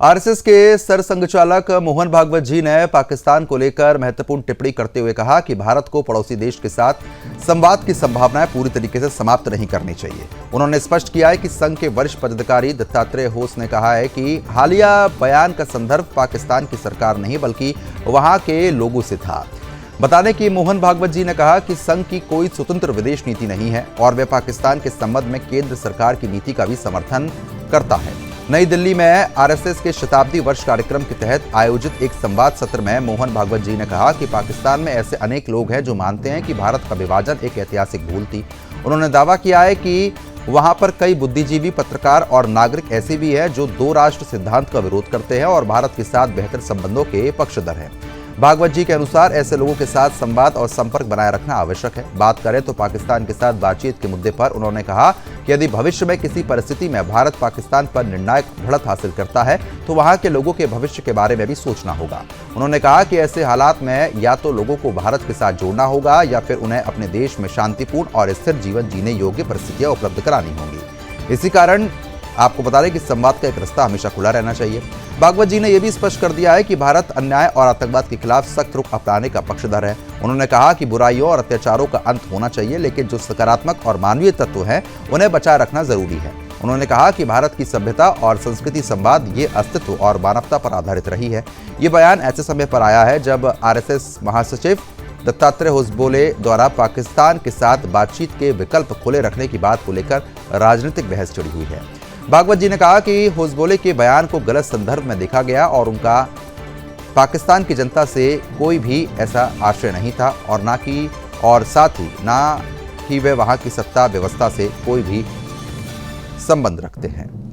RSS के सरसंघचालक मोहन भागवत जी ने पाकिस्तान को लेकर महत्वपूर्ण टिप्पणी करते हुए कहा कि भारत को पड़ोसी देश के साथ संवाद की संभावनाएं पूरी तरीके से समाप्त नहीं करनी चाहिए। उन्होंने स्पष्ट किया है कि संघ के वरिष्ठ पदाधिकारी दत्तात्रेय होस ने कहा है कि हालिया बयान का संदर्भ पाकिस्तान की सरकार नहीं बल्कि वहां के लोगों से था। बता दें कि मोहन भागवत जी ने कहा कि संघ की कोई स्वतंत्र विदेश नीति नहीं है और वे पाकिस्तान के संबंध में केंद्र सरकार की नीति का भी समर्थन करता है। नई दिल्ली में आरएसएस के शताब्दी वर्ष कार्यक्रम के तहत आयोजित एक संवाद सत्र में मोहन भागवत जी ने कहा कि पाकिस्तान में ऐसे अनेक लोग हैं जो मानते हैं कि भारत का विभाजन एक ऐतिहासिक भूल थी। उन्होंने दावा किया है कि वहां पर कई बुद्धिजीवी, पत्रकार और नागरिक ऐसे भी हैं जो दो राष्ट्र सिद्धांत का विरोध करते हैं और भारत के साथ बेहतर संबंधों के पक्षधर हैं। भागवत जी के अनुसार ऐसे लोगों के साथ संवाद और संपर्क बनाए रखना आवश्यक है। बात करें तो पाकिस्तान के साथ बातचीत के मुद्दे पर उन्होंने कहा कि यदि भविष्य में किसी परिस्थिति में भारत पाकिस्तान पर निर्णायक बढ़त हासिल करता है तो वहां के लोगों के भविष्य के बारे में भी सोचना होगा। उन्होंने कहा कि ऐसे हालात में या तो लोगों को भारत के साथ जोड़ना होगा या फिर उन्हें अपने देश में शांतिपूर्ण और स्थिर जीवन जीने योग्य परिस्थितियां उपलब्ध करानी होंगी। इसी कारण आपको बता दें कि संवाद का एक रास्ता हमेशा खुला रहना चाहिए। भागवत जी ने यह भी स्पष्ट कर दिया है कि भारत अन्याय और आतंकवाद के खिलाफ सख्त रुख अपनाने का पक्षधर है। उन्होंने कहा कि बुराइयों और अत्याचारों का अंत होना चाहिए, लेकिन जो सकारात्मक और मानवीय तत्व हैं उन्हें बचाए रखना जरूरी है। उन्होंने कहा कि भारत की सभ्यता और संस्कृति संवाद ये अस्तित्व और मानवता पर आधारित रही है। ये बयान ऐसे समय पर आया है जब आरएसएस महासचिव दत्तात्रेय होसबोले द्वारा पाकिस्तान के साथ बातचीत के विकल्प खुले रखने की बात को लेकर राजनीतिक बहस छिड़ी हुई है। भागवत जी ने कहा कि होसबोले के बयान को गलत संदर्भ में देखा गया और उनका पाकिस्तान की जनता से कोई भी ऐसा आशय नहीं था और साथ ही वे वहां की सत्ता व्यवस्था से कोई भी संबंध रखते हैं।